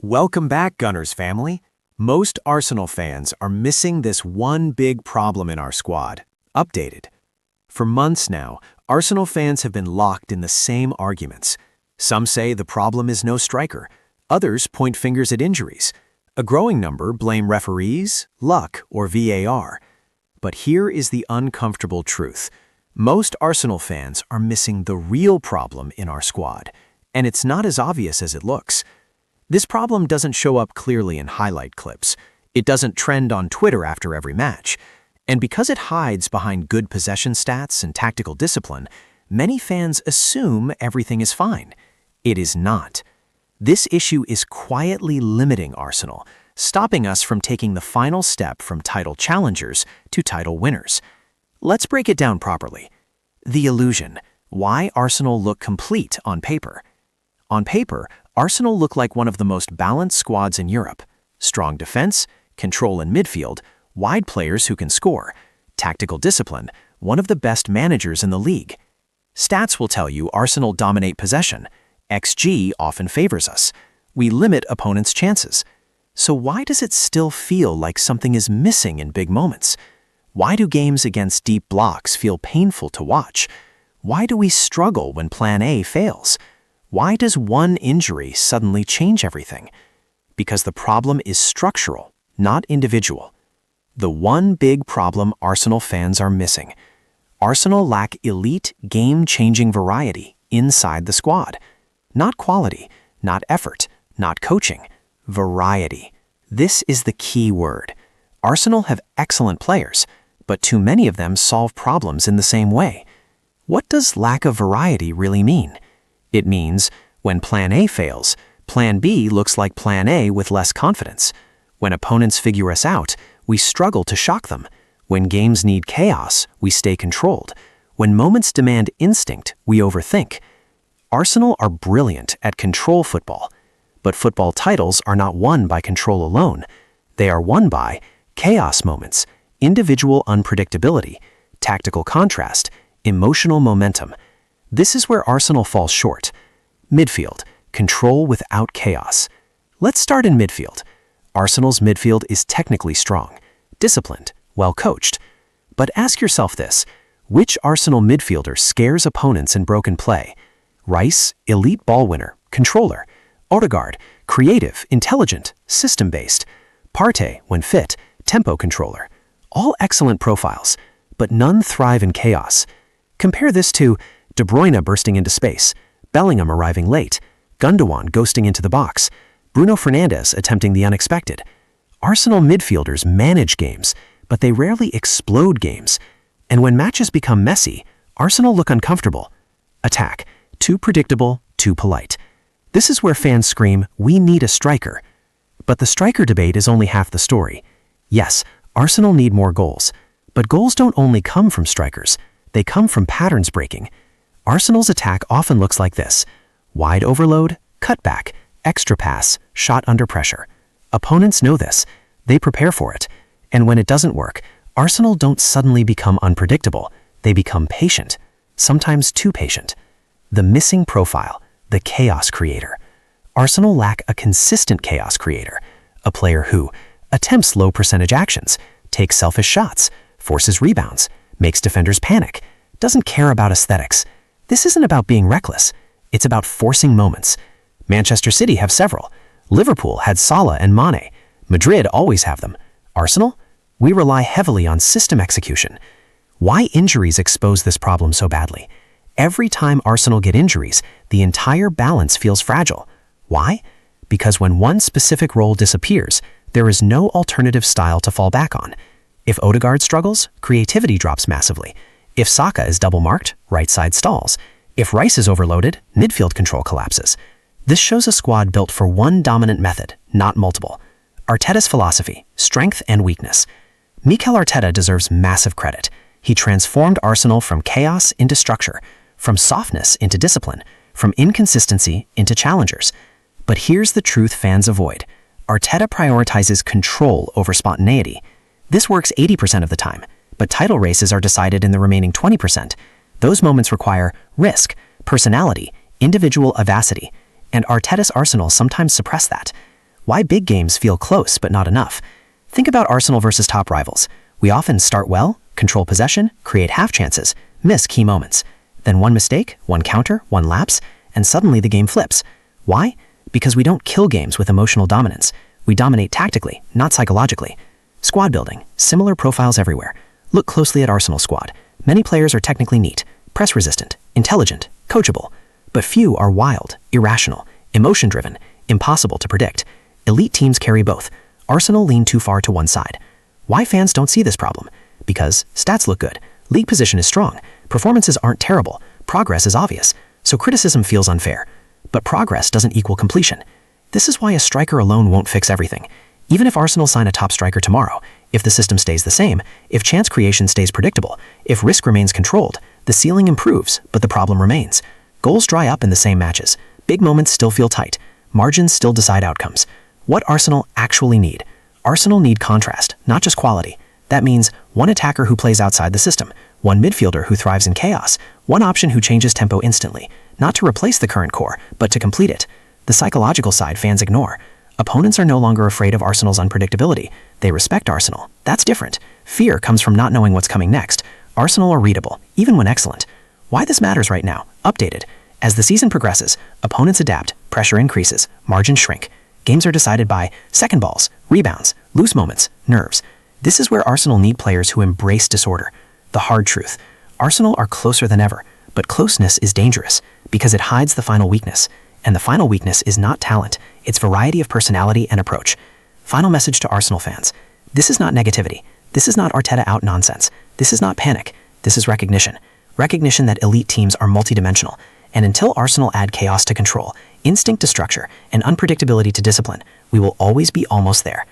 Welcome back, Gunners family. Most Arsenal fans are missing this one big problem in our squad: updated. For months now, Arsenal fans have been locked in the same arguments. Some say the problem is no striker. Others point fingers at injuries. A growing number blame referees, luck, or VAR. But here is the uncomfortable truth. Most Arsenal fans are missing the real problem in our squad, and it's not as obvious as it looks. This problem doesn't show up clearly in highlight clips. It doesn't trend on Twitter after every match. And because it hides behind good possession stats and tactical discipline, many fans assume everything is fine. It is not. This issue is quietly limiting Arsenal, stopping us from taking the final step from title challengers to title winners. Let's break it down properly. The illusion: why Arsenal look complete on paper. On paper, Arsenal look like one of the most balanced squads in Europe. Strong defense, control in midfield, wide players who can score, tactical discipline, one of the best managers in the league. Stats will tell you Arsenal dominate possession. XG often favors us. We limit opponents' chances. So why does it still feel like something is missing in big moments? Why do games against deep blocks feel painful to watch? Why do we struggle when Plan A fails? Why does one injury suddenly change everything? Because the problem is structural, not individual. The one big problem Arsenal fans are missing: Arsenal lack elite, game-changing variety inside the squad. Not quality, not effort, not coaching. Variety. This is the key word. Arsenal have excellent players, but too many of them solve problems in the same way. What does lack of variety really mean? It means when Plan A fails, Plan B looks like Plan A with less confidence. When opponents figure us out, we struggle to shock them. When games need chaos, we stay controlled. When moments demand instinct, we overthink. Arsenal are brilliant at control football, but football titles are not won by control alone. They are won by chaos moments, individual unpredictability, tactical contrast, emotional momentum. This is where Arsenal falls short. Midfield, control without chaos. Let's start in midfield. Arsenal's midfield is technically strong, disciplined, well-coached. But ask yourself this: which Arsenal midfielder scares opponents in broken play? Rice, elite ball winner, controller. Odegaard, creative, intelligent, system-based. Partey, when fit, tempo controller. All excellent profiles, but none thrive in chaos. Compare this to De Bruyne bursting into space, Bellingham arriving late, Gundogan ghosting into the box, Bruno Fernandes attempting the unexpected. Arsenal midfielders manage games, but they rarely explode games. And when matches become messy, Arsenal look uncomfortable. Attack: too predictable, too polite. This is where fans scream, "We need a striker." But the striker debate is only half the story. Yes, Arsenal need more goals, but goals don't only come from strikers. They come from patterns breaking. Arsenal's attack often looks like this: wide overload, cutback, extra pass, shot under pressure. Opponents know this. They prepare for it. And when it doesn't work, Arsenal don't suddenly become unpredictable. They become patient, sometimes too patient. The missing profile: the chaos creator. Arsenal lack a consistent chaos creator, a player who attempts low-percentage actions, takes selfish shots, forces rebounds, makes defenders panic, doesn't care about aesthetics. This isn't about being reckless. It's about forcing moments. Manchester City have several. Liverpool had Salah and Mane. Madrid always have them. Arsenal? We rely heavily on system execution. Why injuries expose this problem so badly? Every time Arsenal get injuries, the entire balance feels fragile. Why? Because when one specific role disappears, there is no alternative style to fall back on. If Odegaard struggles, creativity drops massively. If Saka is double-marked, right side stalls. If Rice is overloaded, midfield control collapses. This shows a squad built for one dominant method, not multiple. Arteta's philosophy: strength and weakness. Mikel Arteta deserves massive credit. He transformed Arsenal from chaos into structure, from softness into discipline, from inconsistency into challengers. But here's the truth fans avoid: Arteta prioritizes control over spontaneity. This works 80% of the time, but title races are decided in the remaining 20%. Those moments require risk, personality, individual audacity, and Arteta's Arsenal sometimes suppress that. Why big games feel close but not enough. Think about Arsenal versus top rivals. We often start well, control possession, create half chances, miss key moments. Then one mistake, one counter, one lapse, and suddenly the game flips. Why? Because we don't kill games with emotional dominance. We dominate tactically, not psychologically. Squad building, similar profiles everywhere. Look closely at Arsenal's squad. Many players are technically neat, press-resistant, intelligent, coachable. But few are wild, irrational, emotion-driven, impossible to predict. Elite teams carry both. Arsenal lean too far to one side. Why fans don't see this problem? Because stats look good, league position is strong, performances aren't terrible, progress is obvious, so criticism feels unfair. But progress doesn't equal completion. This is why a striker alone won't fix everything. Even if Arsenal sign a top striker tomorrow, if the system stays the same, if chance creation stays predictable, if risk remains controlled, the ceiling improves, but the problem remains. Goals dry up in the same matches. Big moments still feel tight. Margins still decide outcomes. What Arsenal actually need? Arsenal need contrast, not just quality. That means one attacker who plays outside the system, one midfielder who thrives in chaos, one option who changes tempo instantly, not to replace the current core, but to complete it. The psychological side fans ignore. Opponents are no longer afraid of Arsenal's unpredictability. They respect Arsenal. That's different. Fear comes from not knowing what's coming next. Arsenal are readable, even when excellent. Why this matters right now? Updated. As the season progresses, opponents adapt, pressure increases, margins shrink. Games are decided by second balls, rebounds, loose moments, nerves. This is where Arsenal need players who embrace disorder. The hard truth. Arsenal are closer than ever, but closeness is dangerous because it hides the final weakness. And the final weakness is not talent, it's variety of personality and approach. Final message to Arsenal fans. This is not negativity. This is not Arteta out nonsense. This is not panic. This is recognition. Recognition that elite teams are multidimensional. And until Arsenal add chaos to control, instinct to structure, and unpredictability to discipline, we will always be almost there.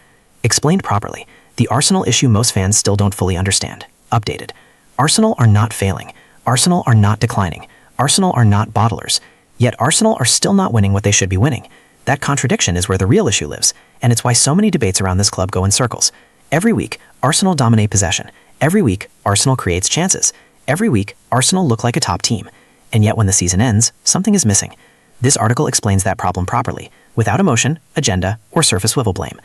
Explained properly, the Arsenal issue most fans still don't fully understand. Updated. Arsenal are not failing. Arsenal are not declining. Arsenal are not bottlers. Yet Arsenal are still not winning what they should be winning. That contradiction is where the real issue lives, and it's why so many debates around this club go in circles. Every week, Arsenal dominate possession. Every week, Arsenal creates chances. Every week, Arsenal look like a top team. And yet when the season ends, something is missing. This article explains that problem properly, without emotion, agenda, or surface level blame.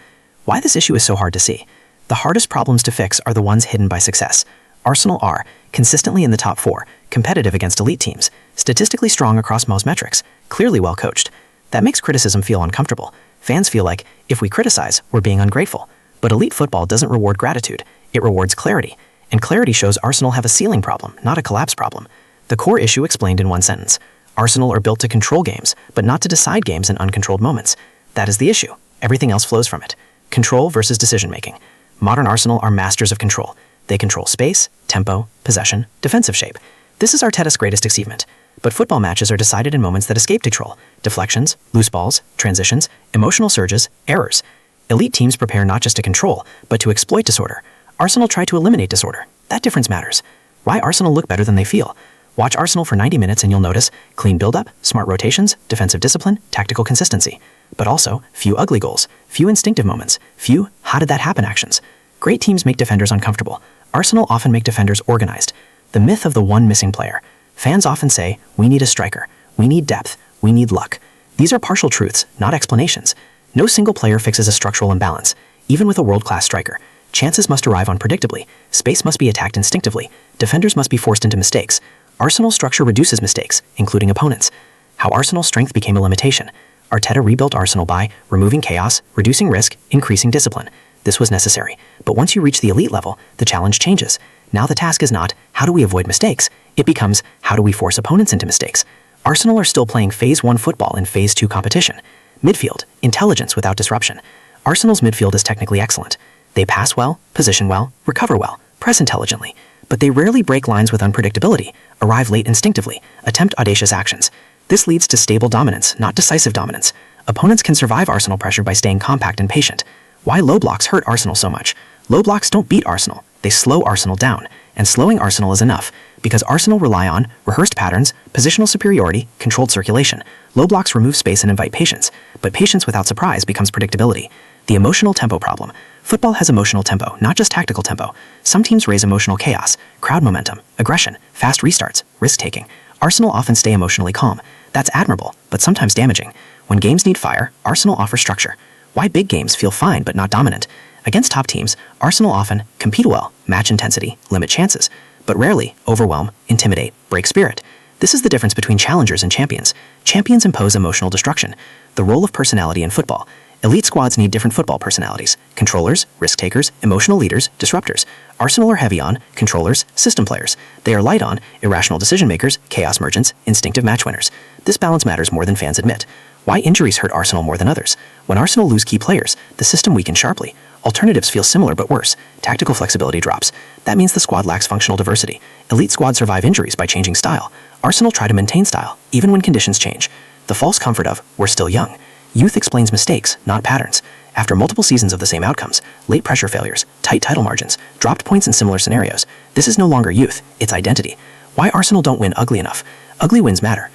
Why this issue is so hard to see. The hardest problems to fix are the ones hidden by success. Arsenal are consistently in the top 4, competitive against elite teams, statistically strong across most metrics, clearly well coached. That makes criticism feel uncomfortable. Fans feel like, if we criticize, we're being ungrateful. But elite football doesn't reward gratitude, it rewards clarity. And clarity shows Arsenal have a ceiling problem, not a collapse problem. The core issue explained in one sentence. Arsenal are built to control games, but not to decide games in uncontrolled moments. That is the issue. Everything else flows from it. Control versus decision-making. Modern Arsenal are masters of control. They control space, tempo, possession, defensive shape. This is Arteta's greatest achievement. But football matches are decided in moments that escape control. Deflections, loose balls, transitions, emotional surges, errors. Elite teams prepare not just to control, but to exploit disorder. Arsenal try to eliminate disorder. That difference matters. Why Arsenal look better than they feel? Watch Arsenal for 90 minutes and you'll notice clean build-up, smart rotations, defensive discipline, tactical consistency. But also, few ugly goals, few instinctive moments, few how-did-that-happen actions. Great teams make defenders uncomfortable. Arsenal often make defenders organized. The myth of the one missing player. Fans often say, we need a striker, we need depth, we need luck. These are partial truths, not explanations. No single player fixes a structural imbalance, even with a world-class striker. Chances must arrive unpredictably, space must be attacked instinctively, defenders must be forced into mistakes. Arsenal's structure reduces mistakes, including opponents. How Arsenal's strength became a limitation. Arteta rebuilt Arsenal by removing chaos, reducing risk, increasing discipline. This was necessary. But once you reach the elite level, the challenge changes. Now the task is not, how do we avoid mistakes? It becomes, how do we force opponents into mistakes? Arsenal are still playing Phase 1 football in Phase 2 competition. Midfield, intelligence without disruption. Arsenal's midfield is technically excellent. They pass well, position well, recover well, press intelligently. But they rarely break lines with unpredictability, arrive late instinctively, attempt audacious actions. This leads to stable dominance, not decisive dominance. Opponents can survive Arsenal pressure by staying compact and patient. Why low blocks hurt Arsenal so much? Low blocks don't beat Arsenal, they slow Arsenal down. And slowing Arsenal is enough, because Arsenal rely on rehearsed patterns, positional superiority, controlled circulation. Low blocks remove space and invite patience, but patience without surprise becomes predictability. The emotional tempo problem. Football has emotional tempo, not just tactical tempo. Some teams raise emotional chaos, crowd momentum, aggression, fast restarts, risk-taking. Arsenal often stay emotionally calm. That's admirable, but sometimes damaging. When games need fire, Arsenal offers structure. Why big games feel fine but not dominant. Against top teams, Arsenal often compete well, match intensity, limit chances, but rarely overwhelm, intimidate, break spirit. This is the difference between challengers and champions. Champions impose emotional destruction. The role of personality in football. Elite squads need different football personalities. Controllers, risk-takers, emotional leaders, disruptors. Arsenal are heavy on controllers, system players. They are light on irrational decision-makers, chaos merchants, instinctive match winners. This balance matters more than fans admit. Why injuries hurt Arsenal more than others? When Arsenal lose key players, the system weakens sharply. Alternatives feel similar but worse. Tactical flexibility drops. That means the squad lacks functional diversity. Elite squads survive injuries by changing style. Arsenal try to maintain style, even when conditions change. The false comfort of, we're still young. Youth explains mistakes, not patterns. After multiple seasons of the same outcomes, late pressure failures, tight title margins, dropped points in similar scenarios, this is no longer youth, it's identity. Why Arsenal don't win ugly enough? Ugly wins matter.